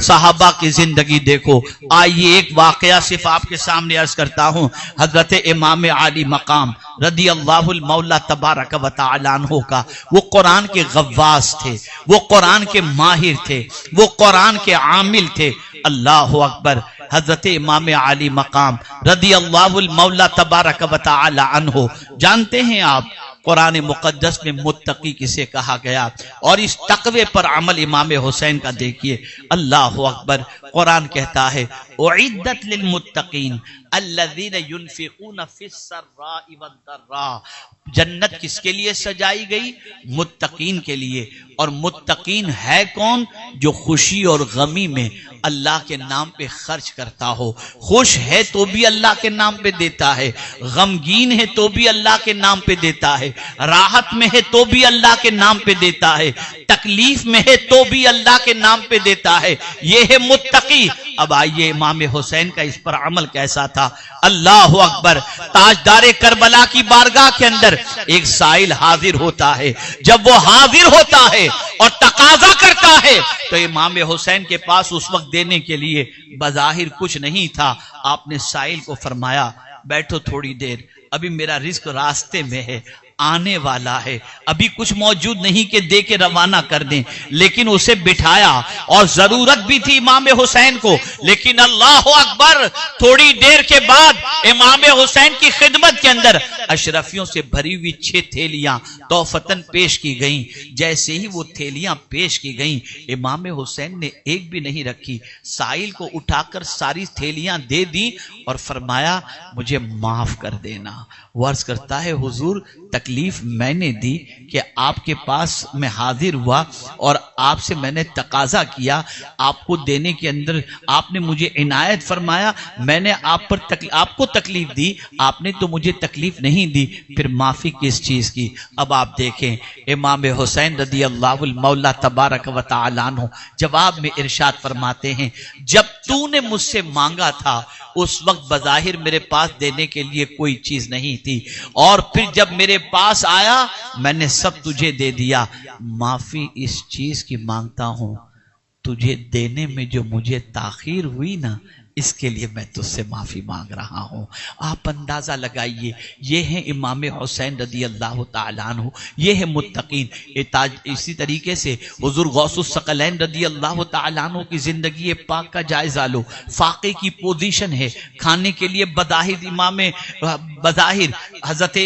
صحابہ کی زندگی دیکھو. آئیے ایک واقعہ صرف آپ کے سامنے عرض کرتا ہوں. حضرت امام عالی مقام رضی اللہ المولا تبارک و تعالی عنہ کا وہ قرآن کے غواص تھے، وہ قرآن کے ماہر تھے، وہ قرآن کے عامل تھے. اللہ اکبر. حضرت امام عالی مقام رضی اللہ المولا تبارک و تعالی عنہ، جانتے ہیں آپ قرآن مقدس میں متقی کسے کہا گیا؟ اور اس تقوی پر عمل امام حسین کا دیکھیے. اللہ اکبر. قرآن کہتا ہے اعدت للمتقین الذین ينفقون فی السراء والضراء. جنت کس کے لیے سجائی گئی؟ متقین کے لیے. اور متقین ہے کون؟ جو خوشی اور غمی میں اللہ کے نام پہ خرچ کرتا ہو. خوش ہے تو بھی اللہ کے نام پہ دیتا ہے، غمگین ہے تو بھی اللہ کے نام پہ دیتا ہے، راحت میں ہے تو بھی اللہ کے نام پہ دیتا ہے، تکلیف میں ہے تو بھی اللہ کے نام پہ دیتا ہے. یہ ہے متقی. اب آئیے امام حسین کا اس پر عمل کیسا تھا. اللہ اکبر. تاجدار کربلا کی بارگاہ کے اندر ایک سائل حاضر ہوتا ہے. جب وہ حاضر ہوتا ہے اور تقاضا کرتا ہے تو امام حسین کے پاس اس وقت دینے کے لیے بظاہر کچھ نہیں تھا. آپ نے سائل کو فرمایا بیٹھو تھوڑی دیر، ابھی میرا رزق راستے میں ہے، آنے والا ہے، ابھی کچھ موجود نہیں کہ دے کے روانہ کر دیں. لیکن اسے بٹھایا اور ضرورت بھی تھی امام حسین کو. لیکن اللہ اکبر، تھوڑی دیر کے بعد امام حسین کی خدمت کے اندر اشرفیوں سے بھری ہوئی 6 تھیلیاں تحفتاً پیش کی گئیں. جیسے ہی وہ تھیلیاں پیش کی گئیں امام حسین نے ایک بھی نہیں رکھی، سائل کو اٹھا کر ساری تھیلیاں دے دی اور فرمایا مجھے معاف کر دینا. وہ عرض کرتا ہے حضور تکلیف میں نے دی کہ آپ کے پاس میں حاضر ہوا اور آپ سے میں نے تقاضا کیا، آپ کو دینے کے اندر آپ نے مجھے عنایت فرمایا، میں نے آپ کو تکلیف دی، آپ نے تو مجھے تکلیف نہیں دی، پھر معافی کس چیز کی؟ اب آپ دیکھیں امام حسین رضی اللہ المولا تبارک و تعالی عنہ جواب میں ارشاد فرماتے ہیں جب تو نے مجھ سے مانگا تھا اس وقت بظاہر میرے پاس دینے کے لیے کوئی چیز نہیں تھی، اور پھر جب میرے پاس آیا میں نے سب تجھے دے دیا. معافی اس چیز کی مانگتا ہوں تجھے دینے میں جو مجھے تاخیر ہوئی نا، اس کے لیے میں تجھ سے معافی مانگ رہا ہوں. آپ اندازہ لگائیے یہ ہیں امام حسین رضی اللہ تعالیٰ عنہ، یہ ہے متقین. اسی طریقے سے حضور غوث الثقلین رضی اللہ تعالیٰ عنہ کی زندگی پاک کا جائزہ لو. فاقے کی پوزیشن ہے، کھانے کے لیے بظاہر حضرت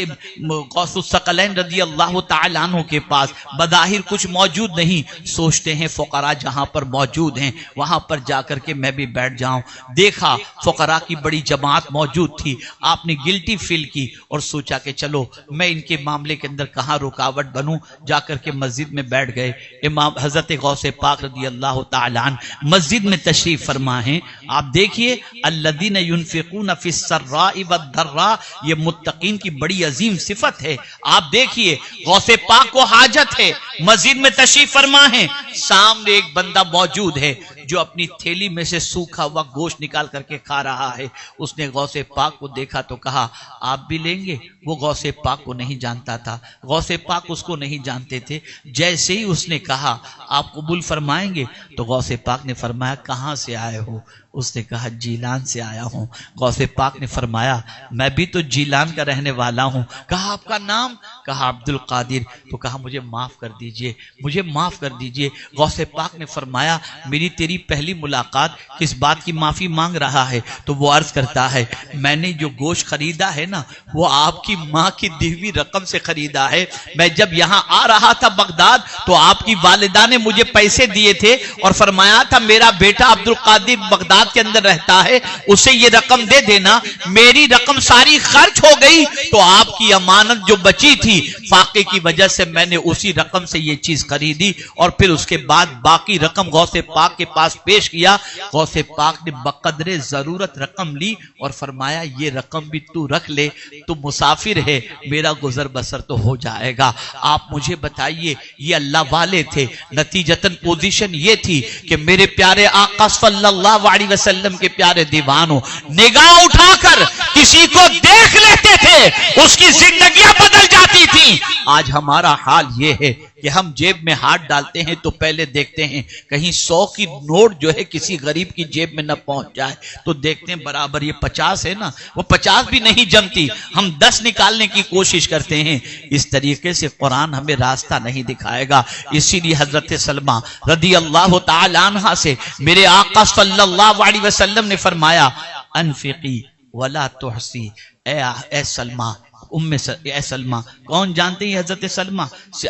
غوث الثقلین رضی اللہ تعالیٰ عنہ کے پاس بظاہر کچھ موجود نہیں. سوچتے ہیں فقراء جہاں پر موجود ہیں وہاں پر جا کر کے میں بھی بیٹھ جاؤں. دیکھا فقراء کی بڑی جماعت موجود تھی، آپ نے گلٹی فیل کی اور سوچا کہ چلو میں ان کے معاملے کے اندر کہاں رکاوٹ بنوں، جا کر کے مسجد میں بیٹھ گئے. امام حضرت غوث پاک رضی اللہ تعالیٰ عنہ مسجد میں تشریف فرما ہیں. آپ دیکھیے الذین ينفقون فی السراء والضراء، یہ متقین کی بڑی عظیم صفت ہے. آپ دیکھیے غوث پاک کو حاجت ہے، مسجد میں تشریف فرما ہیں، سامنے ایک بندہ موجود ہے جو اپنی تھیلی میں سے سوکھا ہوا گوشت نکال کر کے کھا رہا ہے. اس نے غوث پاک کو دیکھا تو کہا آپ بھی لیں گے؟ وہ غوث پاک کو نہیں جانتا تھا، غوث پاک اس کو نہیں جانتے تھے. جیسے ہی اس نے کہا آپ قبول فرمائیں گے تو غوث پاک نے فرمایا کہاں سے آئے ہو؟ اس نے کہا جیلان سے آیا ہوں. غوث پاک نے فرمایا میں بھی تو جیلان کا رہنے والا ہوں. کہا آپ کا نام؟ کہا عبد القادر. تو کہا مجھے معاف کر دیجئے، مجھے معاف کر دیجئے. غوث پاک نے فرمایا میری تیری پہلی ملاقات کس بات کی معافی مانگ رہا ہے؟ تو وہ عرض کرتا ہے میں نے جو گوشت خریدا ہے نا وہ آپ کی ماں کی دی ہوئی رقم سے خریدا ہے. میں جب یہاں آ رہا تھا بغداد تو آپ کی والدہ نے مجھے پیسے دیے تھے اور فرمایا تھا میرا بیٹا عبد القادر بغداد کے اندر رہتا ہے، اسے یہ رقم دے دینا. میری رقم ساری خرچ ہو گئی تو آپ کی امانت جو بچی تھی فاقے کی وجہ سے میں نے اسی رقم سے یہ چیز خریدی اور پھر اس کے بعد باقی رقم غوث پاک کے پاس پیش کیا. غوث پاک نے بقدر ضرورت رقم لی اور فرمایا یہ رقم بھی تو رکھ لے، تو مسافر ہے، میرا گزر بسر تو ہو جائے گا. آپ مجھے بتائیے یہ اللہ والے تھے. نتیجتاً پوزیشن یہ تھی کہ میرے پیارے آقا صلی اللہ علیہ وسلم کے پیارے دیوانوں نگاہ اٹھا کر کسی کو دیکھ لیتے تھے، اس کی زندگیاں بدل جاتی تھیں. آج ہمارا حال یہ ہے کہ ہم جیب میں ہاتھ ڈالتے ہیں تو پہلے دیکھتے ہیں کہیں 100 کی نوٹ جو ہے کسی غریب کی جیب میں نہ پہنچ جائے، تو دیکھتے ہیں برابر یہ 50 ہے نا، وہ 50 بھی نہیں جمتی، ہم 10 نکالنے کی کوشش کرتے ہیں۔ اس طریقے سے قرآن ہمیں راستہ نہیں دکھائے گا۔ اسی لیے حضرت سلمہ رضی اللہ تعالی عنہ سے میرے آقا صلی اللہ علیہ وسلم نے فرمایا انفقی ولا تحسی، اے سلمہ، اے سلمہ، کون جانتے ہیں حضرت سلمہ؟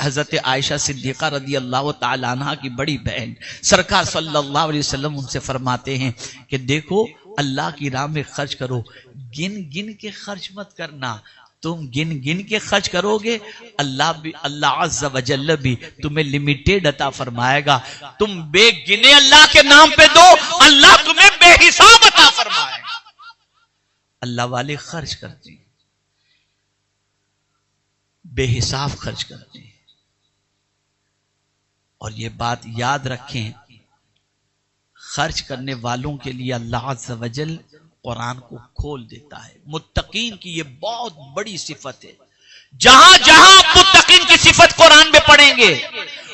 حضرت عائشہ صدیقہ رضی اللہ تعالی عنہ کی بڑی بہن، سرکار صلی اللہ علیہ وسلم ان سے فرماتے ہیں کہ دیکھو اللہ کی راہ میں خرچ کرو، گن گن کے خرچ مت کرنا، تم گن گن کے خرچ کرو گے اللہ عز و جل بھی تمہیں لمیٹیڈ عطا فرمائے گا، تم بے گنے اللہ کے نام پہ دو، اللہ تمہیں بے حساب عطا فرمائے گا۔ اللہ والے خرچ کرتے ہیں، بے حساب خرچ کرتے ہیں، اور یہ بات یاد رکھیں، خرچ کرنے والوں کے لیے اللہ عز و جل قرآن کو کھول دیتا ہے۔ متقین کی یہ بہت بڑی صفت ہے، جہاں جہاں آپ متقین کی صفت قرآن میں پڑھیں گے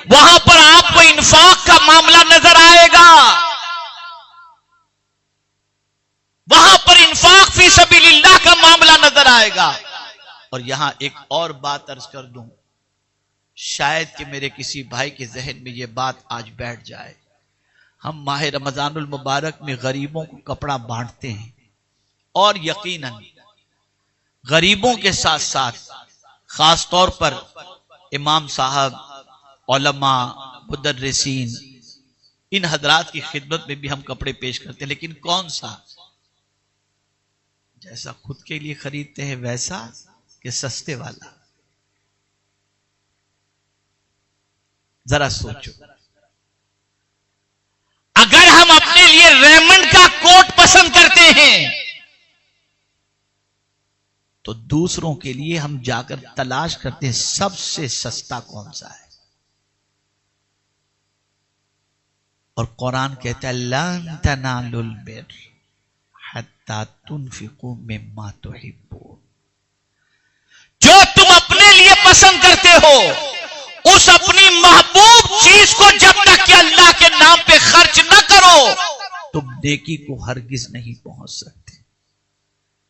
وہاں پر آپ کو انفاق کا معاملہ نظر آئے گا، وہاں پر انفاق فی سبیل اللہ کا معاملہ نظر آئے گا۔ اور یہاں ایک اور بات عرض کر دوں، شاید کہ میرے کسی بھائی کے ذہن میں یہ بات آج بیٹھ جائے، ہم ماہ رمضان المبارک میں غریبوں کو کپڑا بانٹتے ہیں، اور یقیناً غریبوں کے ساتھ ساتھ خاص طور پر امام صاحب، علماء، مدرسین، ان حضرات کی خدمت میں بھی ہم کپڑے پیش کرتے ہیں، لیکن کون سا؟ جیسا خود کے لیے خریدتے ہیں ویسا کہ سستے والا؟ ذرا سوچو، اگر ہم اپنے لیے ریمنڈ کا کوٹ پسند کرتے ہیں تو دوسروں کے لیے ہم جا کر تلاش کرتے ہیں سب سے سستا کون سا ہے، اور قرآن کہتا ہے لن تنالوا البر حتی تنفقوا مما تحبون، جو تم اپنے لیے پسند کرتے ہو اس اپنی محبوب چیز کو جب تک کہ اللہ کے نام پہ خرچ نہ کرو تم نیکی کو ہرگز نہیں پہنچ سکتے۔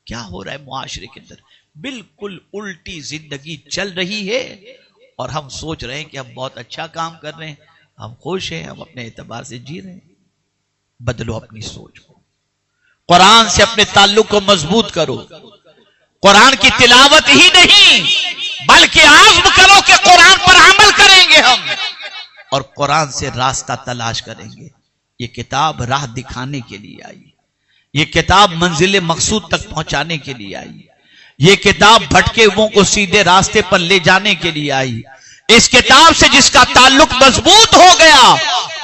کیا ہو رہا ہے معاشرے کے اندر؟ بالکل الٹی زندگی چل رہی ہے، اور ہم سوچ رہے ہیں کہ ہم بہت اچھا کام کر رہے ہیں، ہم خوش ہیں، ہم اپنے اعتبار سے جی رہے ہیں۔ بدلو اپنی سوچ کو، قرآن سے اپنے تعلق کو مضبوط کرو، قرآن کی تلاوت ہی نہیں بلکہ عزم کرو کہ قرآن پر عمل کریں گے ہم، اور قرآن سے راستہ تلاش کریں گے۔ یہ کتاب راہ دکھانے کے لیے آئی، یہ کتاب منزل مقصود تک پہنچانے کے لیے آئی، یہ کتاب بھٹکے ہوئوں کو سیدھے راستے پر لے جانے کے لیے آئی۔ اس کتاب سے جس کا تعلق مضبوط ہو گیا،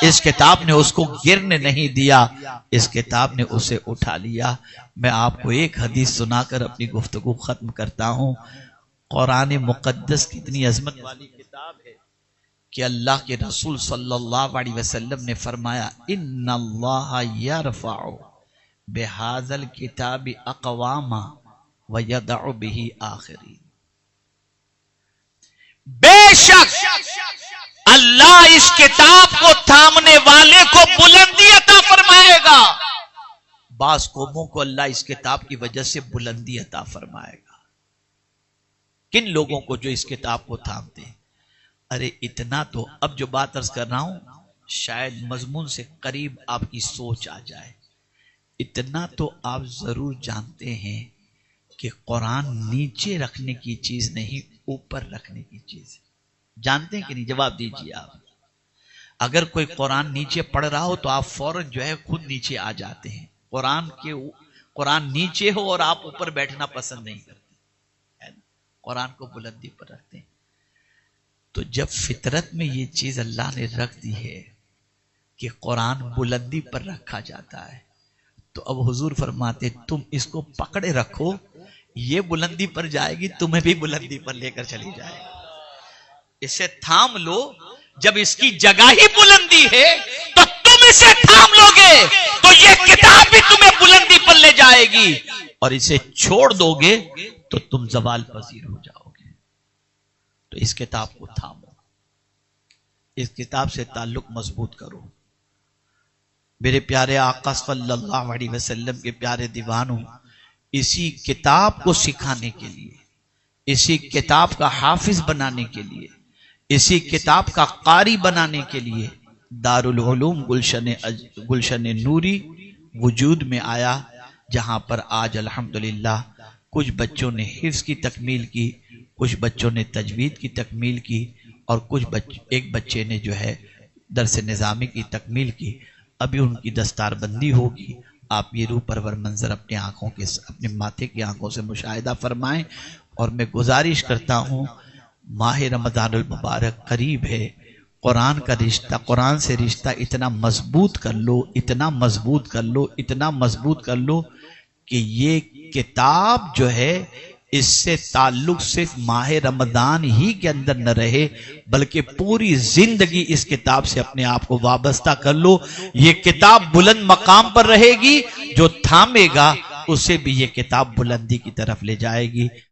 اس کتاب نے اس کو گرنے نہیں دیا، اس کتاب نے اسے اٹھا لیا۔ میں آپ کو ایک حدیث سنا کر اپنی گفتگو ختم کرتا ہوں۔ قرآن مقدس کتنی عظمت والی کتاب ہے کہ اللہ کے رسول صلی اللہ علیہ وسلم نے فرمایا ان اللہ یرفع بہذا الکتاب اقواما ویدع بہ آخرین، بے شک اللہ اس کتاب کو تھامنے والے کو بلندی عطا فرمائے گا، بعض قوموں کو اللہ اس کتاب کی وجہ سے بلندی عطا فرمائے گا۔ کن لوگوں کو جو اس کتاب کو تھامتے ہیں؟ ارے اتنا تو اب جو بات عرض کر رہا ہوں شاید مضمون سے قریب آپ کی سوچ آ جائے، اتنا تو آپ ضرور جانتے ہیں کہ قرآن نیچے رکھنے کی چیز نہیں، اوپر رکھنے کی چیز ہے۔ جانتے ہیں کہ نہیں؟ جواب دیجیے آپ۔ اگر کوئی قرآن نیچے پڑھ رہا ہو تو آپ فوراً جو ہے خود نیچے آ جاتے ہیں۔ قرآن نیچے ہو اور آپ اوپر بیٹھنا پسند نہیں کرتے، قرآن کو بلندی پر رکھتے ہیں۔ تو جب فطرت میں یہ چیز اللہ نے رکھ دی ہے کہ قرآن بلندی پر رکھا جاتا ہے، تو اب حضور فرماتے تم اس کو پکڑے رکھو، یہ بلندی پر جائے گی، تمہیں بھی بلندی پر لے کر چلی جائے گی۔ اسے تھام لو، جب اس کی جگہ ہی بلندی ہے تو تم اسے تھام لو گے تو یہ کتاب بھی تمہیں بلندی پر لے جائے گی، اور اسے چھوڑ دو گے تو تم زوال پذیر ہو جاؤ گے۔ تو اس کتاب کو تھامو، اس کتاب سے تعلق مضبوط کرو۔ میرے پیارے آقا صلی اللہ علیہ وسلم کے پیارے دیوانوں، اسی کتاب کو سکھانے کے لیے، اسی کتاب کا حافظ بنانے کے لیے، اسی کتاب کا قاری بنانے کے لیے دارالعلوم گلشن نوری وجود میں آیا، جہاں پر آج الحمدللہ کچھ بچوں نے حفظ کی تکمیل کی، کچھ بچوں نے تجوید کی تکمیل کی، اور ایک بچے نے جو ہے درس نظامی کی تکمیل کی۔ ابھی ان کی دستار بندی ہوگی، آپ یہ روح پرور منظر اپنے آنکھوں کے، اپنے ماتھے کی آنکھوں سے مشاہدہ فرمائیں۔ اور میں گزارش کرتا ہوں، ماہ رمضان المبارک قریب ہے، قرآن کا رشتہ، قرآن سے رشتہ اتنا مضبوط کر لو، اتنا مضبوط کر لو، اتنا مضبوط کر لو کہ یہ کتاب جو ہے اس سے تعلق صرف ماہ رمضان ہی کے اندر نہ رہے، بلکہ پوری زندگی اس کتاب سے اپنے آپ کو وابستہ کر لو۔ یہ کتاب بلند مقام پر رہے گی، جو تھامے گا اسے بھی یہ کتاب بلندی کی طرف لے جائے گی۔